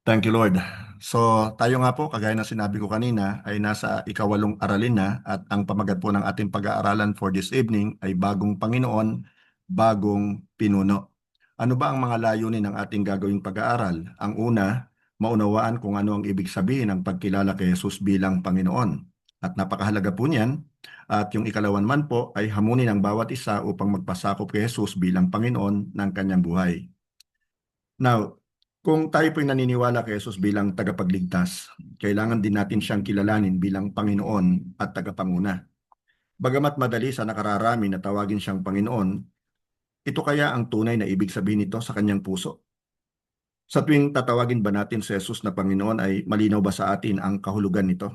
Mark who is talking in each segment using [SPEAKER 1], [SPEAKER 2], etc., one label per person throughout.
[SPEAKER 1] Thank you, Lord. So, tayo nga po, kagaya ng sinabi ko kanina, ay nasa ikawalong aralin na at ang pamagat po ng ating pag-aaralan for this evening ay Bagong Panginoon, Bagong Pinuno. Ano ba ang mga layunin ng ating gagawing pag-aaral? Ang una, maunawaan kung ano ang ibig sabihin ng pagkilala kay Jesus bilang Panginoon. At napakahalaga po niyan. At yung ikalawan man po ay hamunin ang bawat isa upang magpasakop kay Jesus bilang Panginoon ng kanyang buhay. Now, kung tayo po'y naniniwala kay Jesus bilang tagapagligtas, kailangan din natin siyang kilalanin bilang Panginoon at tagapanguna. Bagamat madali sa nakararami na tawagin siyang Panginoon, ito kaya ang tunay na ibig sabihin nito sa kanyang puso? Sa tuwing tatawagin ba natin si Jesus na Panginoon ay malinaw ba sa atin ang kahulugan nito?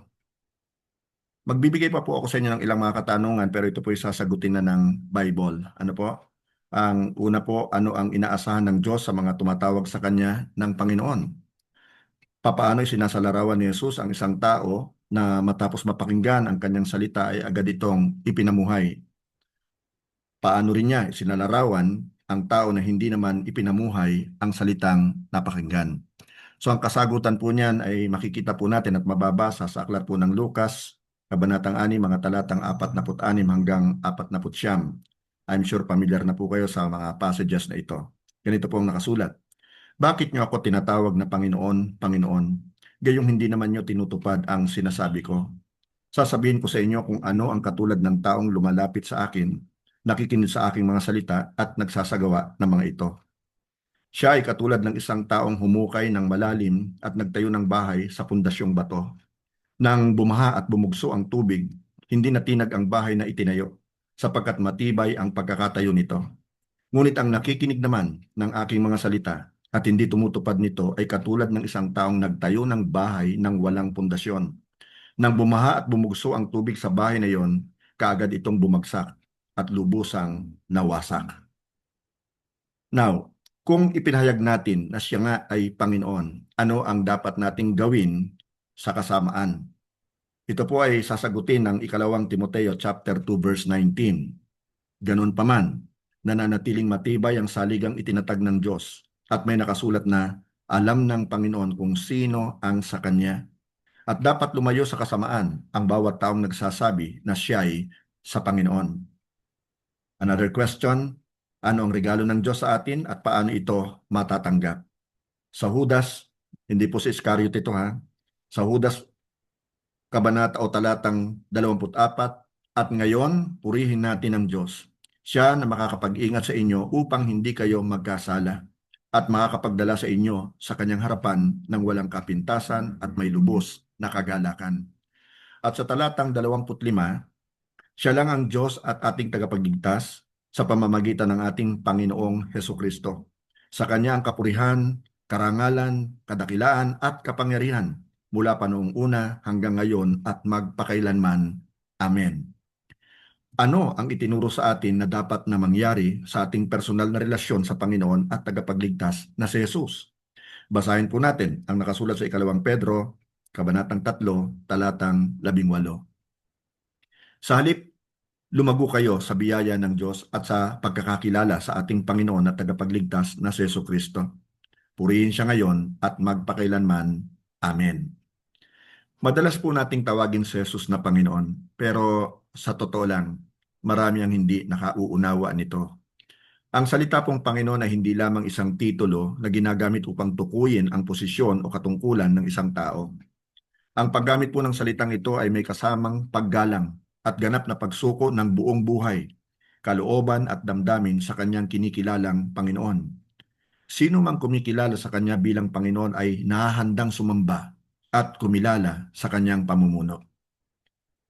[SPEAKER 1] Magbibigay pa po ako sa inyo ng ilang mga katanungan pero ito po'y sasagutin na ng Bible. Ano po? Ang una po, ano ang inaasahan ng Diyos sa mga tumatawag sa Kanya ng Panginoon? Papaano sinasalarawan ni Jesus ang isang tao na matapos mapakinggan ang kanyang salita ay agad itong ipinamuhay? Paano rin niya sinalarawan ang tao na hindi naman ipinamuhay ang salitang napakinggan? So ang kasagutan po niyan ay makikita po natin at mababasa sa aklat po ng Lucas, Kabanatang 6, mga talatang 46 hanggang 49. I'm sure familiar na po kayo sa mga passages na ito. Ganito po ang nakasulat. Bakit niyo ako tinatawag na Panginoon, Panginoon? Gayong hindi naman niyo tinutupad ang sinasabi ko. Sasabihin ko sa inyo kung ano ang katulad ng taong lumalapit sa akin, nakikinig sa aking mga salita at nagsasagawa ng mga ito. Siya ay katulad ng isang taong humukay ng malalim at nagtayo ng bahay sa pundasyong bato. Nang bumaha at bumugso ang tubig, hindi natinag ang bahay na itinayo, sapagkat matibay ang pagkakatayo nito. Ngunit ang nakikinig naman ng aking mga salita at hindi tumutupad nito ay katulad ng isang taong nagtayo ng bahay ng walang pundasyon. Nang bumaha at bumugso ang tubig sa bahay na iyon, kaagad itong bumagsak at lubusang nawasak. Now, kung ipinahayag natin na siya nga ay Panginoon, ano ang dapat nating gawin sa kasamaan? Ito po ay sasagutin ng ikalawang Timoteo chapter 2 verse 19. Ganun pa man, nananatiling matibay ang saligang itinatag ng Diyos at may nakasulat na alam ng Panginoon kung sino ang sa Kanya. At dapat lumayo sa kasamaan ang bawat taong nagsasabi na siya'y sa Panginoon. Another question, ano ang regalo ng Diyos sa atin at paano ito matatanggap? Sa Judas, hindi po si Iscariot ito ha, sa Judas kabanata o talatang 24, at ngayon purihin natin ang Diyos. Siya na makakapag-ingat sa inyo upang hindi kayo magkasala at makakapagdala sa inyo sa kanyang harapan ng walang kapintasan at may lubos na kagalakan. At sa talatang 25, siya lang ang Diyos at ating tagapagligtas sa pamamagitan ng ating Panginoong Hesukristo. Sa Kanya ang kapurihan, karangalan, kadakilaan at kapangyarihan mula pa noong una hanggang ngayon at magpakailanman. Amen. Ano ang itinuro sa atin na dapat na mangyari sa ating personal na relasyon sa Panginoon at tagapagligtas na si Jesus? Basahin po natin ang nakasulat sa ikalawang Pedro, Kabanatang 3, talatang 18. Sa halip, lumago kayo sa biyaya ng Diyos at sa pagkakakilala sa ating Panginoon at tagapagligtas na si Jesucristo. Purihin siya ngayon at magpakailanman. Amen. Madalas po nating tawagin si Jesus na Panginoon, pero sa totoo lang, marami ang hindi nakauunawa nito. Ang salita pong Panginoon ay hindi lamang isang titulo na ginagamit upang tukuyin ang posisyon o katungkulan ng isang tao. Ang paggamit po ng salitang ito ay may kasamang paggalang at ganap na pagsuko ng buong buhay, kalooban at damdamin sa kanyang kinikilalang Panginoon. Sino mang kumikilala sa kanya bilang Panginoon ay nahahandang sumamba at kumilala sa kanyang pamumuno.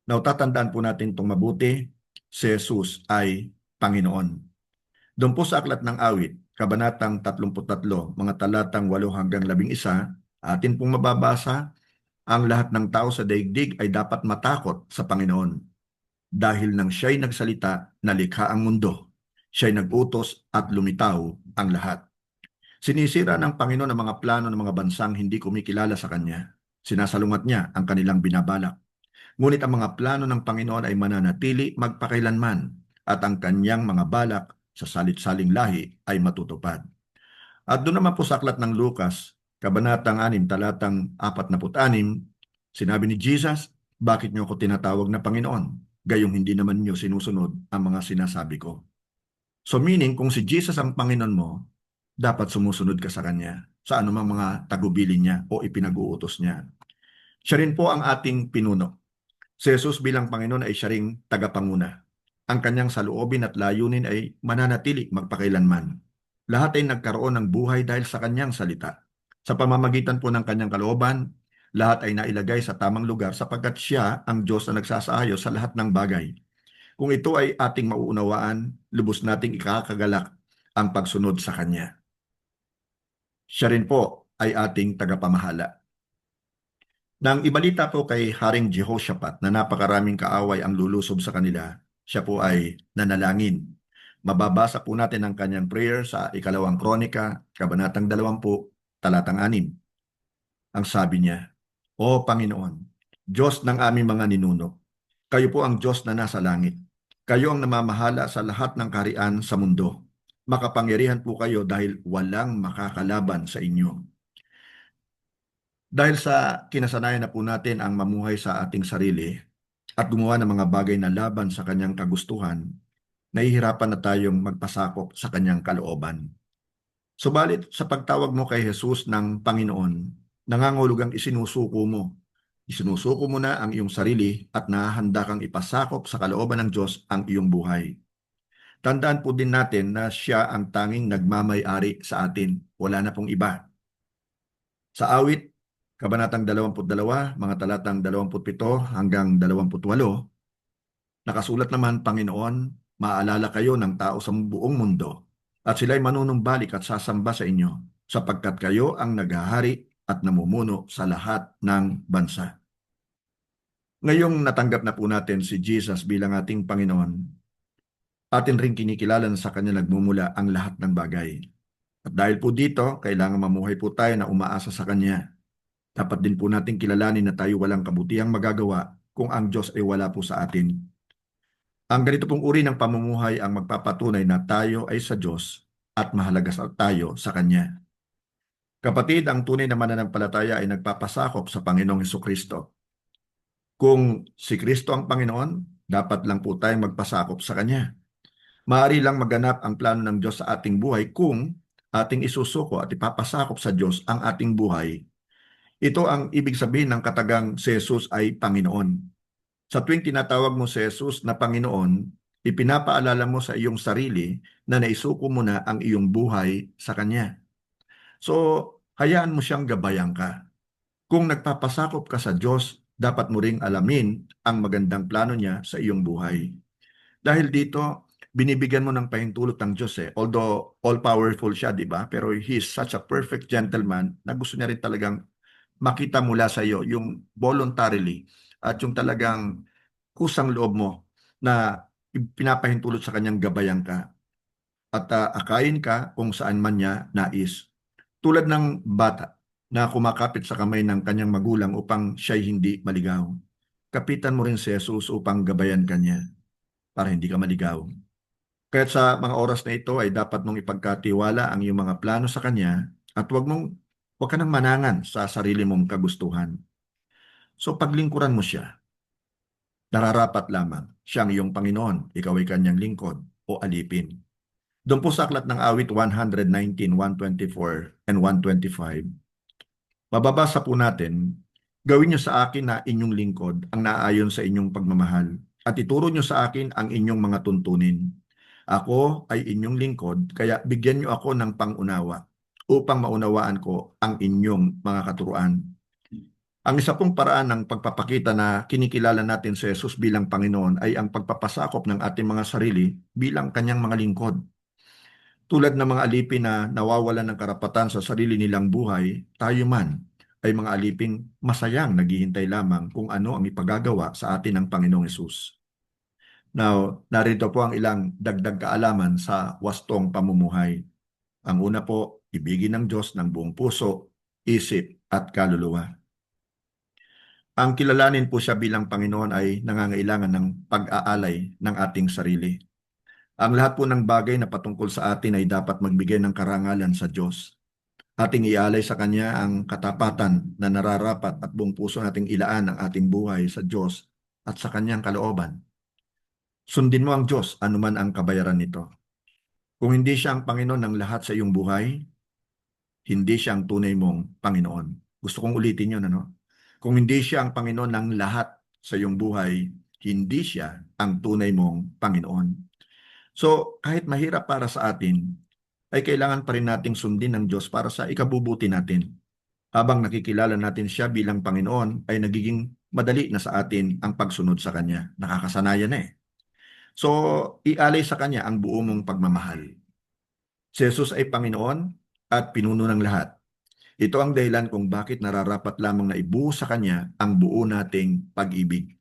[SPEAKER 1] Now, tatandaan po natin itong mabuti, si Jesus ay Panginoon. Doon po sa Aklat ng Awit, Kabanatang 33, mga talatang 8 hanggang 11, atin pong mababasa, ang lahat ng tao sa daigdig ay dapat matakot sa Panginoon. Dahil nang siya'y nagsalita, nalikha ang mundo. Siya'y nagutos at lumitaw ang lahat. Sinisira ng Panginoon ang mga plano ng mga bansang hindi kumikilala sa Kanya. Sinasalungat niya ang kanilang binabalak. Ngunit ang mga plano ng Panginoon ay mananatili magpakailanman at ang Kanyang mga balak sa salit-saling lahi ay matutupad. At doon naman po sa aklat ng Lucas, Kabanatang 6, talatang 46, sinabi ni Jesus, bakit niyo ako tinatawag na Panginoon? Gayong hindi naman niyo sinusunod ang mga sinasabi ko. So meaning, kung si Jesus ang Panginoon mo, dapat sumusunod ka sa Kanya sa anumang mga tagubilin niya o ipinag-uutos niya. Siya rin po ang ating pinuno. Si Jesus bilang Panginoon ay siya ring tagapanguna. Ang kanyang saloobin at layunin ay mananatili magpakailanman. Lahat ay nagkaroon ng buhay dahil sa kanyang salita. Sa pamamagitan po ng kanyang kalooban, lahat ay nailagay sa tamang lugar sapagkat siya ang Diyos na nagsasaayos sa lahat ng bagay. Kung ito ay ating mauunawaan, lubos nating ikakagalak ang pagsunod sa Kanya. Siya rin po ay ating tagapamahala. Nang ibalita po kay Haring Jehoshaphat na napakaraming kaaway ang lulusob sa kanila, siya po ay nanalangin. Mababasa po natin ang kanyang prayer sa 2 Kronika, Kabanatang 20, talatang 6. Ang sabi niya, O Panginoon, Diyos ng aming mga ninuno, kayo po ang Diyos na nasa langit. Kayo ang namamahala sa lahat ng kaharian sa mundo. Makapangyarihan po kayo dahil walang makakalaban sa inyo. Dahil sa kinasanayan na po natin ang mamuhay sa ating sarili at gumawa ng mga bagay na laban sa kanyang kagustuhan, nahihirapan na tayong magpasakop sa kanyang kalooban. Subalit sa pagtawag mo kay Jesus ng Panginoon, nangangahulugang isinusuko mo. Isinusuko mo na ang iyong sarili at nahahanda kang ipasakop sa kalooban ng Diyos ang iyong buhay. Tandaan po din natin na siya ang tanging nagmamay-ari sa atin. Wala na pong iba. Sa awit, Kabanatang 22, mga talatang 27 hanggang 28, nakasulat naman, Panginoon, maalala kayo ng tao sa buong mundo at sila'y manunumbalik at sasamba sa inyo sapagkat kayo ang naghahari at namumuno sa lahat ng bansa. Ngayong natanggap na po natin si Jesus bilang ating Panginoon, atin ring kinikilala na sa Kanya nagmumula ang lahat ng bagay. At dahil po dito, kailangan mamuhay po tayo na umaasa sa Kanya. Dapat din po natin kilalanin na tayo walang kabutihang magagawa kung ang Diyos ay wala po sa atin. Ang ganito pong uri ng pamumuhay ang magpapatunay na tayo ay sa Diyos at mahalaga tayo sa Kanya. Kapatid, ang tunay na mananampalataya ay nagpapasakop sa Panginoong Hesukristo. Kung si Kristo ang Panginoon, dapat lang po tayong magpasakop sa Kanya. Maaari lang maganap ang plano ng Diyos sa ating buhay kung ating isusuko at ipapasakop sa Diyos ang ating buhay. Ito ang ibig sabihin ng katagang si Jesus ay Panginoon. Sa tuwing tinatawag mo si Jesus na Panginoon, ipinapaalala mo sa iyong sarili na naisuko mo na ang iyong buhay sa Kanya. So, hayaan mo siyang gabayan ka. Kung nagpapasakop ka sa Diyos, dapat mo ring alamin ang magandang plano niya sa iyong buhay. Dahil dito, binibigyan mo ng pahintulot ng Diyos eh. Although all-powerful siya, di ba? Pero He is such a perfect gentleman na gusto niya rin talagang makita mula sa iyo yung voluntarily at yung talagang kusang loob mo na pinapahintulot sa kanyang gabayan ka at akayin ka kung saan man niya nais. Tulad ng bata na kumakapit sa kamay ng kanyang magulang upang siya'y hindi maligaw. Kapitan mo rin si Jesus upang gabayan kanya para hindi ka maligaw. Kaya sa mga oras na ito ay dapat mong ipagkatiwala ang iyong mga plano sa Kanya at huwag ka nang manangan sa sarili mong kagustuhan. So paglingkuran mo siya, nararapat lamang siyang iyong Panginoon, ikaw ay Kanyang lingkod o alipin. Doon po sa aklat ng awit 119, 124, and 125, mababasa po natin, gawin niyo sa akin na inyong lingkod ang naayon sa inyong pagmamahal at ituro niyo sa akin ang inyong mga tuntunin. Ako ay inyong lingkod, kaya bigyan niyo ako ng pangunawa upang maunawaan ko ang inyong mga katuruan. Ang isa pong paraan ng pagpapakita na kinikilala natin si Jesus bilang Panginoon ay ang pagpapasakop ng ating mga sarili bilang kanyang mga lingkod. Tulad ng mga alipin na nawawalan ng karapatan sa sarili nilang buhay, tayo man ay mga aliping masayang naghihintay lamang kung ano ang ipagagawa sa atin ng Panginoong Hesus. Now, narito po ang ilang dagdag kaalaman sa wastong pamumuhay. Ang una po, ibigin ng Diyos ng buong puso, isip at kaluluwa. Ang kilalanin po siya bilang Panginoon ay nangangailangan ng pag-aalay ng ating sarili. Ang lahat po ng bagay na patungkol sa atin ay dapat magbigay ng karangalan sa Diyos. Ating ialay sa Kanya ang katapatan na nararapat at buong puso nating ilaan ang ating buhay sa Diyos at sa Kanyang kalooban. Sundin mo ang Diyos anuman ang kabayaran nito. Kung hindi siya ang Panginoon ng lahat sa iyong buhay, hindi siya ang tunay mong Panginoon. Gusto kong ulitin yun, ano? Kung hindi siya ang Panginoon ng lahat sa iyong buhay, hindi siya ang tunay mong Panginoon. So, kahit mahirap para sa atin, ay kailangan pa rin nating sundin ng Diyos para sa ikabubuti natin. Habang nakikilala natin siya bilang Panginoon, ay nagiging madali na sa atin ang pagsunod sa Kanya. Nakakasanayan na eh. So, ialay sa Kanya ang buo mong pagmamahal. Si Jesus ay Panginoon at pinuno ng lahat. Ito ang dahilan kung bakit nararapat lamang na ibuhos sa Kanya ang buo nating pag-ibig.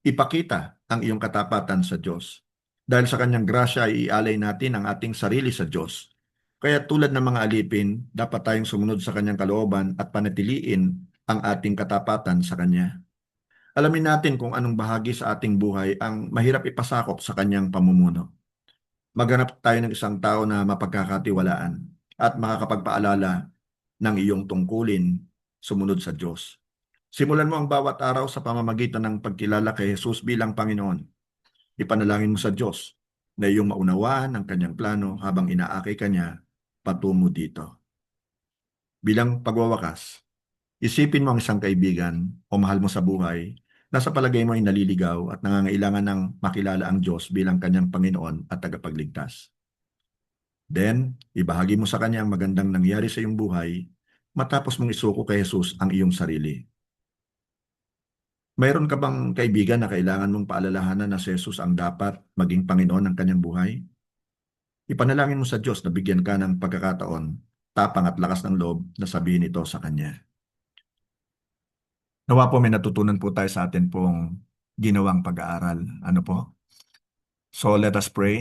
[SPEAKER 1] Ipakita ang iyong katapatan sa Diyos. Dahil sa Kanyang grasya, ialay natin ang ating sarili sa Diyos. Kaya tulad ng mga alipin, dapat tayong sumunod sa Kanyang kalooban at panatiliin ang ating katapatan sa Kanya. Alamin natin kung anong bahagi sa ating buhay ang mahirap ipasakop sa Kanyang pamumuno. Maghanap tayo ng isang tao na mapagkakatiwalaan at makakapagpaalala ng iyong tungkulin sumunod sa Diyos. Simulan mo ang bawat araw sa pamamagitan ng pagkilala kay Jesus bilang Panginoon. Ipanalangin mo sa Diyos na iyong maunawaan ang Kanyang plano habang inaakay Kanya patungo dito. Bilang pagwawakas, isipin mo ang isang kaibigan o mahal mo sa buhay na sa palagay mo ay naliligaw at nangangailangan ng makilala ang Diyos bilang Kanyang Panginoon at tagapagligtas. Then, ibahagi mo sa Kanya ang magandang nangyari sa iyong buhay matapos mong isuko kay Jesus ang iyong sarili. Mayroon ka bang kaibigan na kailangan mong paalalahanan na si Jesus ang dapat maging Panginoon ng kanyang buhay? Ipanalangin mo sa Diyos na bigyan ka ng pagkakataon, tapang at lakas ng loob na sabihin ito sa Kanya. Nawa po may natutunan po tayo sa atin pong ginawang pag-aaral. Ano po? So let us pray.